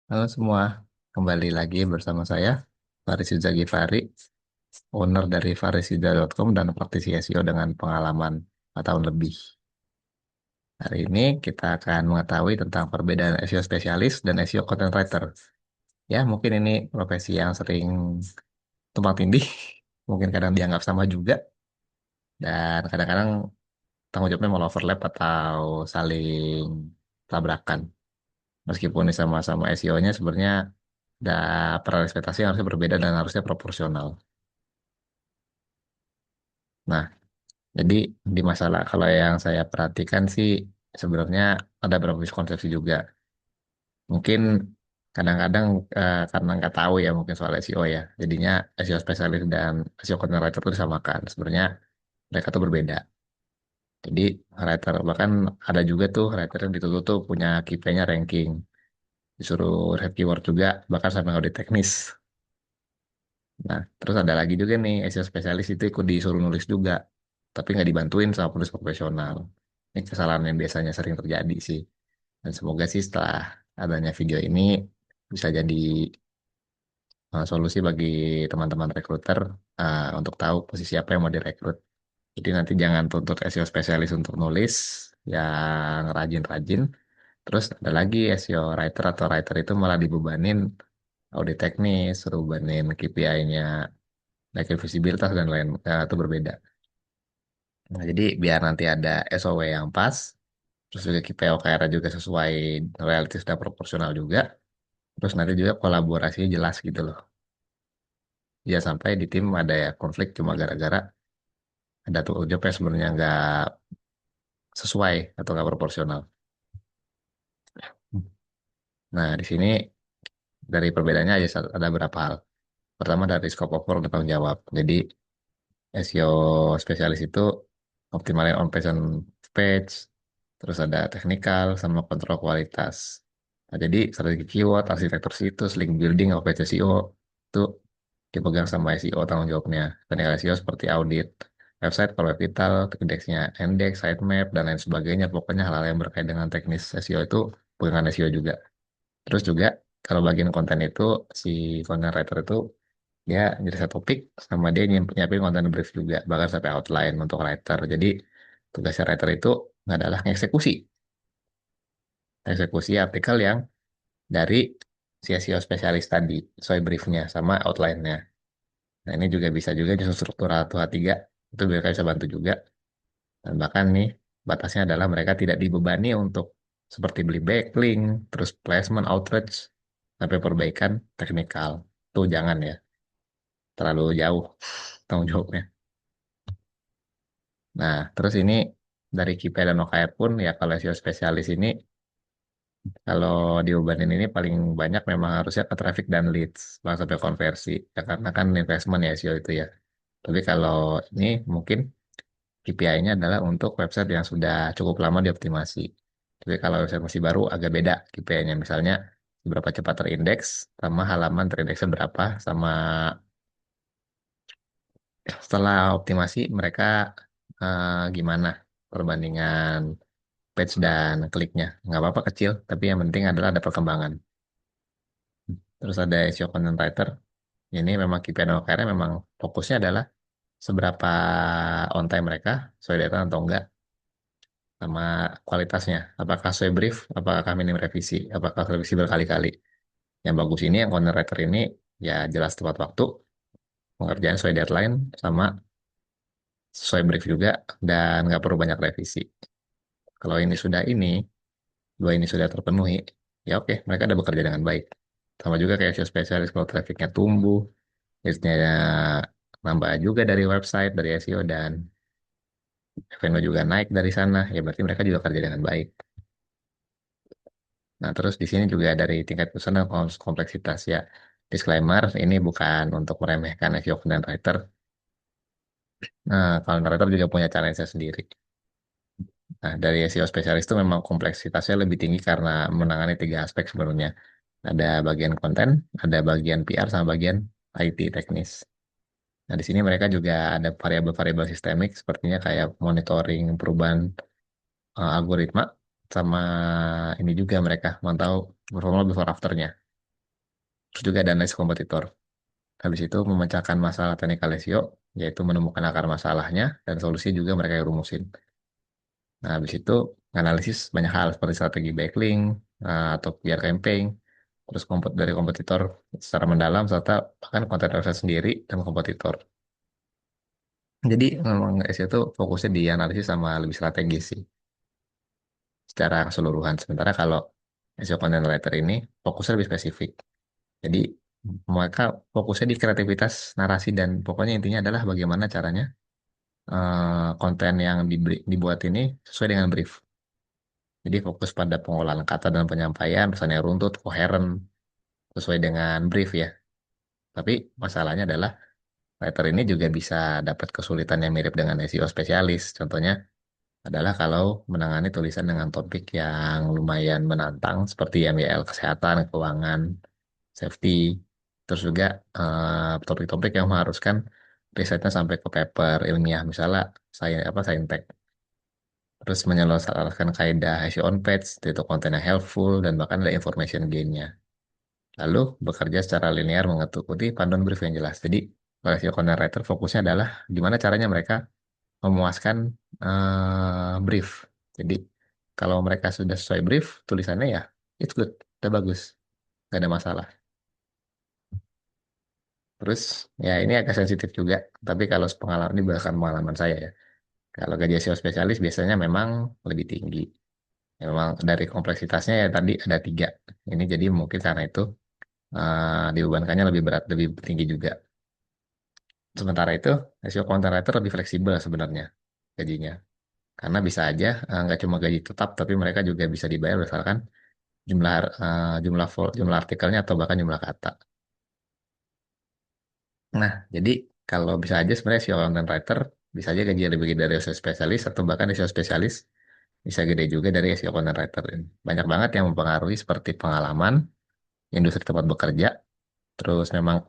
Halo semua, kembali lagi bersama saya, Faris Gifari, owner dari farisida.com dan praktisi SEO dengan pengalaman 4 tahun lebih. Hari ini kita akan mengetahui tentang perbedaan SEO spesialis dan SEO content writer. Ya, mungkin ini profesi yang sering tumpang tindih, mungkin kadang dianggap sama juga, dan kadang-kadang tanggung jawabnya malah overlap atau saling tabrakan. Meskipun ini sama-sama SEO-nya sebenarnya ada peran ekspektasi yang harusnya berbeda dan harusnya proporsional. Nah, jadi di masalah kalau yang saya perhatikan sih sebenarnya ada beberapa miskonsepsi juga. Mungkin kadang-kadang karena nggak tahu ya mungkin soal SEO ya, jadinya SEO spesialis dan SEO content writer itu disamakan. Sebenarnya mereka tuh berbeda. Jadi writer bahkan ada juga tuh writer yang ditutup tuh punya KPI-nya ranking, disuruh riset keyword juga, bahkan sampai audit teknis. Nah, terus ada lagi juga nih, SEO spesialis itu ikut disuruh nulis juga, tapi nggak dibantuin sama penulis profesional. Ini kesalahan yang biasanya sering terjadi sih. Dan semoga sih setelah adanya video ini bisa jadi solusi bagi teman-teman rekruter untuk tahu posisi apa yang mau direkrut. Jadi nanti jangan tuntut SEO spesialis untuk nulis yang rajin-rajin. Terus ada lagi SEO writer atau writer itu malah dibebanin audit teknis, suruh bebanin KPI-nya, naikin visibilitas dan lain itu berbeda. Nah, jadi biar nanti ada SOW yang pas, terus juga KPI OKR juga sesuai realistis dan proporsional juga, terus nanti juga kolaborasinya jelas gitu loh. Ya sampai di tim ada ya konflik cuma gara-gara ada tuh job yang sebenarnya nggak sesuai atau nggak proporsional. Nah, di sini dari perbedaannya aja ada beberapa hal. Pertama dari scope of work dan tanggung jawab. Jadi SEO spesialis itu optimalin on page and page, terus ada teknikal sama kontrol kualitas. Nah, jadi strategi keyword, arsitektur situs, link building, page SEO itu dipegang sama SEO tanggung jawabnya. Teknikal SEO seperti audit website, kalau web vital, indeksnya, index, sitemap, dan lain sebagainya. Pokoknya hal-hal yang berkait dengan teknis SEO itu pegangan SEO juga. Terus juga kalau bagian konten itu si content writer itu dia jadi satu topik sama dia nyiapin konten brief juga bahkan sampai outline untuk writer. Jadi tugasnya writer itu adalah eksekusi artikel yang dari si SEO spesialis tadi sesuai briefnya sama outline-nya. Nah ini juga bisa juga nyusun struktur atau H3 itu mereka bisa bantu juga. Dan bahkan nih batasnya adalah mereka tidak dibebani untuk seperti beli backlink, terus placement, outreach, sampai perbaikan teknikal. Tuh jangan ya, terlalu jauh tanggung jawabnya. Nah, terus ini dari KPI dan OKR pun ya kalau SEO spesialis ini kalau diobanin ini paling banyak memang harusnya ke traffic dan leads, bahkan sampai konversi. Ya karena kan investment ya SEO itu ya. Tapi kalau ini mungkin KPI-nya adalah untuk website yang sudah cukup lama dioptimasi. Tapi kalau website masih baru agak beda KPI-nya. Misalnya seberapa cepat terindeks, sama halaman terindeksnya berapa, sama setelah optimasi mereka gimana perbandingan page dan kliknya. Nggak apa-apa kecil, tapi yang penting adalah ada perkembangan. Terus ada SEO content writer. Ini memang KPI dan OKR memang fokusnya adalah seberapa on time mereka, sesuai data atau enggak, sama kualitasnya. Apakah sesuai brief, apakah minim revisi, apakah revisi berkali-kali. Yang bagus ini, yang content writer ini, ya jelas tepat waktu, pengerjaan sesuai deadline, sama sesuai brief juga, dan nggak perlu banyak revisi. Kalau dua ini sudah terpenuhi, ya oke, mereka udah bekerja dengan baik. Sama juga kayak SEO spesialis, kalau trafficnya tumbuh, listnya nambah juga dari website, dari SEO, dan revenue juga naik dari sana, ya berarti mereka juga kerja dengan baik. Nah, terus di sini juga dari tingkat kesulitan dan kompleksitas ya. Disclaimer, ini bukan untuk meremehkan SEO content writer. Nah, content writer juga punya challenge sendiri. Nah, dari SEO spesialis itu memang kompleksitasnya lebih tinggi karena menangani tiga aspek sebenarnya. Ada bagian konten, ada bagian PR, sama bagian IT teknis. Nah, di sini mereka juga ada variabel-variabel sistemik, sepertinya kayak monitoring perubahan algoritma, sama ini juga mereka mantau performa before afternya. Terus juga ada analisis kompetitor. Habis itu memecahkan masalah technical SEO, yaitu menemukan akar masalahnya dan solusi juga mereka yang rumusin. Nah, habis itu analisis banyak hal seperti strategi backlink atau PR campaign, terus dari kompetitor secara mendalam serta bahkan konten website sendiri dan kompetitor. Jadi memang SEO itu fokusnya di analisis sama lebih strategis sih secara keseluruhan. Sementara kalau SEO content writer ini fokusnya lebih spesifik. Jadi mereka fokusnya di kreativitas narasi dan pokoknya intinya adalah bagaimana caranya konten yang dibuat ini sesuai dengan brief. Jadi fokus pada pengolahan kata dan penyampaian, pesannya runtut, koheren, sesuai dengan brief ya. Tapi masalahnya adalah writer ini juga bisa dapat kesulitan yang mirip dengan SEO spesialis. Contohnya adalah kalau menangani tulisan dengan topik yang lumayan menantang seperti MYL, kesehatan, keuangan, safety, terus juga topik-topik yang mengharuskan risetnya sampai ke paper ilmiah, misalnya saya apa saintek. Terus menyelesaikan kaidah SEO on page, itu konten yang helpful dan bahkan ada information gain-nya. Lalu bekerja secara linear mengikuti panduan brief yang jelas. Jadi kalau SEO content writer fokusnya adalah gimana caranya mereka memuaskan brief. Jadi kalau mereka sudah sesuai brief, tulisannya ya it's good, udah bagus, nggak ada masalah. Terus ya ini agak sensitif juga, tapi kalau pengalaman ini berdasarkan pengalaman saya ya. Kalau gaji SEO spesialis biasanya memang lebih tinggi. Ya, memang dari kompleksitasnya ya tadi ada tiga. Ini jadi mungkin karena itu dibebankannya lebih berat, lebih tinggi juga. Sementara itu, SEO content writer lebih fleksibel sebenarnya gajinya. Karena bisa aja nggak cuma gaji tetap, tapi mereka juga bisa dibayar berdasarkan jumlah artikelnya atau bahkan jumlah kata. Nah, jadi kalau bisa aja sebenarnya SEO content writer bisa aja gaji lebih gede dari SEO spesialis atau bahkan SEO spesialis bisa gede juga dari SEO content writer. Banyak banget yang mempengaruhi seperti pengalaman, industri tempat bekerja, terus memang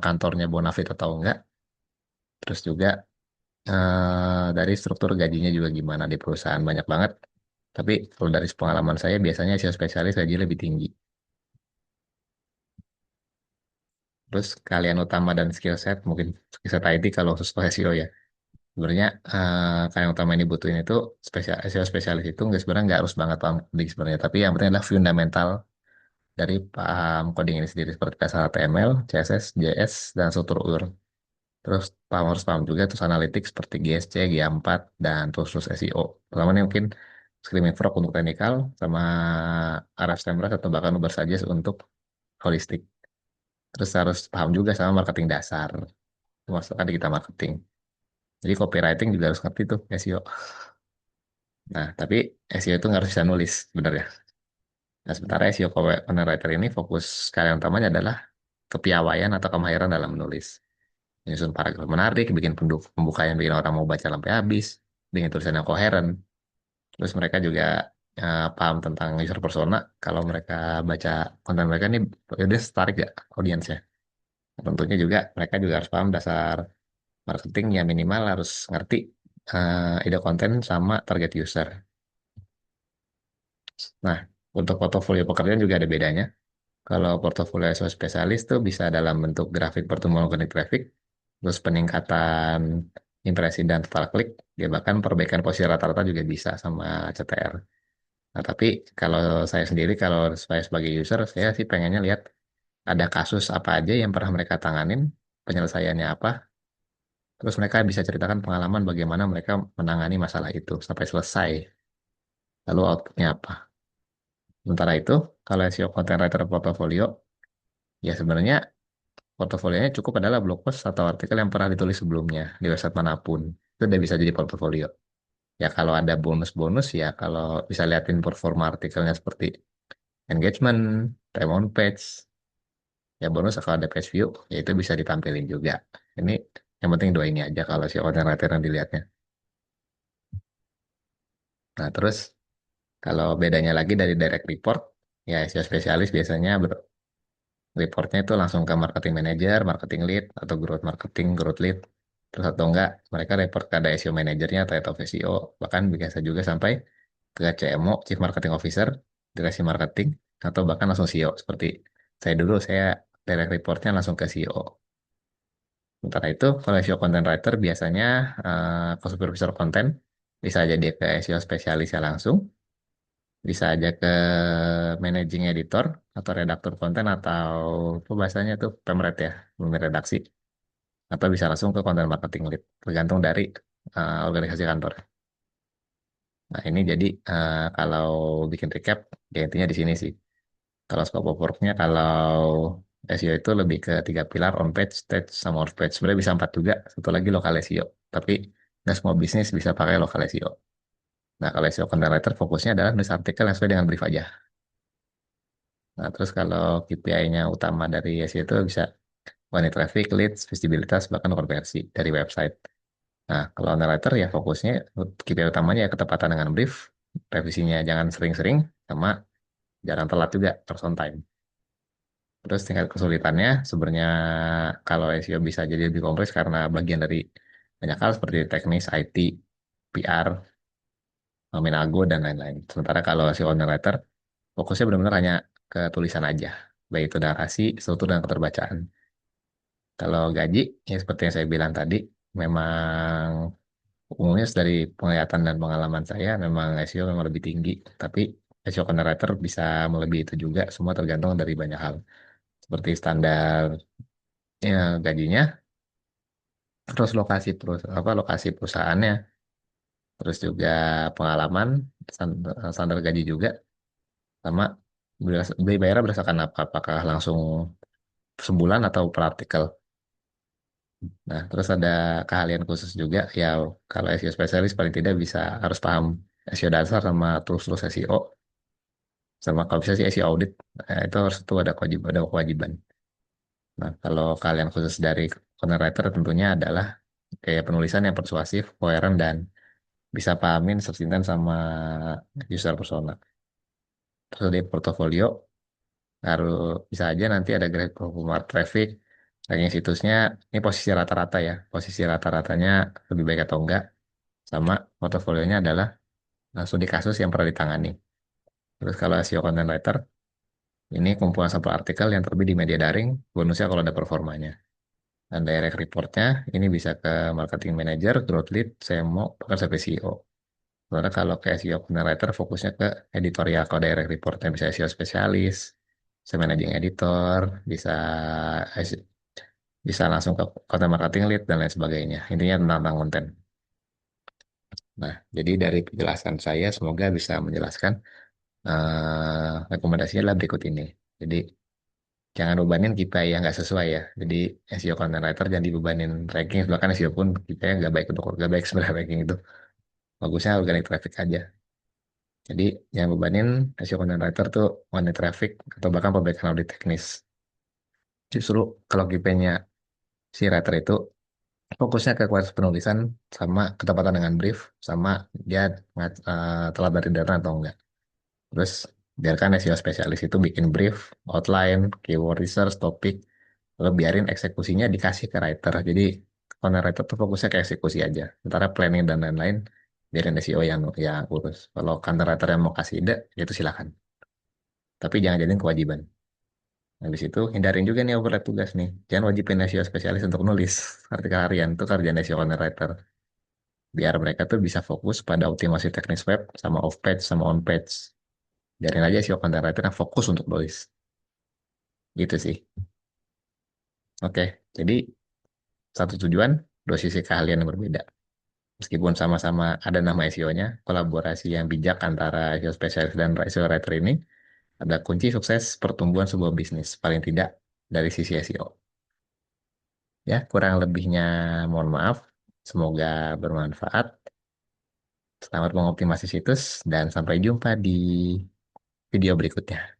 kantornya bonafit atau enggak, terus juga dari struktur gajinya juga gimana di perusahaan banyak banget. Tapi kalau dari pengalaman saya biasanya SEO spesialis gaji lebih tinggi. Terus kalian utama dan skill set mungkin skill set IT kalau khusus ke SEO ya. Sebenarnya kalian utama yang dibutuhin itu SEO spesialis itu nggak sebenarnya nggak harus banget paham coding sebenarnya. Tapi yang penting adalah fundamental dari paham coding ini sendiri seperti dasar HTML, CSS, JS, dan struktur URL. Terus harus paham juga terus analitik seperti GSC, G4, dan terus SEO. Pertama nih mungkin Screaming Frog untuk teknikal, sama Ahrefs atau bahkan Uber Suggest untuk holistik. Terus harus paham juga sama marketing dasar, masukkan digital marketing. Jadi copywriting juga harus ngerti tuh SEO. Nah, tapi SEO itu nggak harus bisa nulis sebenarnya. Nah, sementara SEO content writer ini fokus kalian utamanya adalah kepiawaian atau kemahiran dalam menulis. Menyusun paragraf menarik, bikin pembukaan yang bikin orang mau baca sampai habis, bikin tulisan yang koheren. Terus mereka juga paham tentang user persona. Kalau mereka baca konten mereka nih, dia tertarik ya audiensnya. Tentunya juga mereka juga harus paham dasar marketing yang minimal harus ngerti ide konten sama target user. Nah, untuk portofolio pekerjaan juga ada bedanya. Kalau portofolio SEO spesialis tuh bisa dalam bentuk grafik pertumbuhan organik traffic, terus peningkatan impresi dan total klik, ya bahkan perbaikan posisi rata-rata juga bisa sama CTR. Nah, tapi kalau saya sendiri, kalau saya sebagai user, saya sih pengennya lihat ada kasus apa aja yang pernah mereka tanganin, penyelesaiannya apa, terus mereka bisa ceritakan pengalaman bagaimana mereka menangani masalah itu sampai selesai, lalu outputnya apa. Sementara itu, kalau SEO content writer portfolio, ya sebenarnya portofolionya cukup adalah blog post atau artikel yang pernah ditulis sebelumnya di website manapun. Itu udah bisa jadi portofolio. Ya kalau ada bonus-bonus ya kalau bisa liatin performa artikelnya seperti engagement, time on page, ya bonus kalau ada page view, ya itu bisa ditampilin juga. Ini yang penting dua ini aja kalau si content writer yang dilihatnya. Nah terus kalau bedanya lagi dari direct report, ya SEO spesialis biasanya reportnya itu langsung ke marketing manager, marketing lead, atau growth marketing, growth lead. Terus atau enggak, mereka report ke ada SEO manajernya atau head of SEO. Bahkan bisa juga sampai ke CMO, Chief Marketing Officer, direksi marketing, atau bahkan langsung CEO seperti saya direct reportnya langsung ke CEO. Sementara itu, kalau SEO content writer biasanya ke supervisor konten, bisa jadi ke SEO spesialisnya langsung, bisa aja ke managing editor atau redaktur konten atau apa bahasanya tuh pemret ya, pemret redaksi, atau bisa langsung ke content marketing lead, tergantung dari organisasi kantor. Nah ini jadi kalau bikin recap, ya intinya di sini sih. Kalau scope of work-nya, kalau SEO itu lebih ke tiga pilar, on page, stage, sama off page. Sebenarnya bisa empat juga, satu lagi lokal SEO. Tapi nggak semua bisnis bisa pakai lokal SEO. Nah, kalau SEO content writer fokusnya adalah nulis artikel yang sesuai dengan brief aja. Nah, terus kalau KPI-nya utama dari SEO itu bisa organic traffic, leads, visibilitas, bahkan konversi dari website. Nah, kalau content writer ya fokusnya KPI utamanya ya ketepatan dengan brief, revisinya jangan sering-sering, sama jangan telat juga, terus on time. Terus tingkat kesulitannya sebenarnya kalau SEO bisa jadi lebih kompleks karena bagian dari banyak hal seperti teknis, IT, PR, Minago, dan lain-lain. Sementara kalau SEO content writer fokusnya benar-benar hanya ke tulisan aja, baik itu narasi, struktur, dan keterbacaan. Kalau gaji, ya seperti yang saya bilang tadi, memang umumnya dari penglihatan dan pengalaman saya, memang SEO memang lebih tinggi. Tapi SEO content writer bisa melebihi itu juga, semua tergantung dari banyak hal. Seperti standar ya, gajinya, terus lokasi perusahaannya, terus juga pengalaman, standar gaji juga, sama beli bayar berdasarkan apa, apakah langsung sebulan atau per artikel. Nah, terus ada keahlian khusus juga, ya kalau SEO spesialis paling tidak bisa harus paham SEO dasar sama tools-tools SEO, sama kalau bisa sih SEO audit, itu harus itu ada kewajiban. Nah, kalau keahlian khusus dari content writer tentunya adalah kayak penulisan yang persuasif, koheren, dan bisa pahamin search intent sama user persona. Terus di portofolio harus bisa aja nanti ada grafik performa traffic, ranking situsnya, ini posisi rata-rata ya, posisi rata-ratanya lebih baik atau enggak, sama portofolionya adalah langsung di kasus yang pernah ditangani. Terus kalau SEO content writer, ini kumpulan sampel artikel yang terbit di media daring, bonusnya kalau ada performanya. Dan direct reportnya ini bisa ke marketing manager, growth lead, CMO, bahkan sampai CEO. Sebenarnya kalau ke SEO content writer fokusnya ke editorial, kalau direct reportnya bisa SEO spesialis, bisa managing editor, bisa bisa langsung ke content marketing lead dan lain sebagainya. Intinya tentang konten. Nah, jadi dari penjelasan saya semoga bisa menjelaskan rekomendasinya adalah berikut ini. Jadi jangan bebanin KPI yang nggak sesuai ya. Jadi SEO content writer jangan dibebanin ranking. Bahkan SEO pun KPI nggak baik untuk nggak baik sebenarnya ranking itu. Bagusnya organic traffic aja. Jadi yang bebanin SEO content writer tuh one traffic atau bahkan perbaikan audit teknis. Justru kalau KPI-nya si writer itu fokusnya ke kualitas penulisan sama ketepatan dengan brief sama dia telah dari data atau enggak. Terus biarkan SEO spesialis itu bikin brief, outline, keyword research, topik, lalu biarin eksekusinya dikasih ke writer. Jadi content writer tuh fokusnya ke eksekusi aja. Sementara planning dan lain-lain biarin SEO yang urus. Kalau content writer yang mau kasih ide, ya itu silakan. Tapi jangan jadiin kewajiban. Habis itu hindarin juga nih overlap tugas nih. Jangan wajibin SEO spesialis untuk nulis artikel harian. Itu kerjaan SEO content writer. Biar mereka tuh bisa fokus pada optimasi teknis web, sama off page, sama on page. Biarin aja SEO content writer yang fokus untuk nulis. Gitu sih. Oke, jadi satu tujuan, dua sisi keahlian yang berbeda. Meskipun sama-sama ada nama SEO-nya, kolaborasi yang bijak antara SEO spesialis dan SEO writer ini ada kunci sukses pertumbuhan sebuah bisnis, paling tidak dari sisi SEO. Ya, kurang lebihnya mohon maaf. Semoga bermanfaat. Selamat mengoptimasi situs dan sampai jumpa di video berikutnya.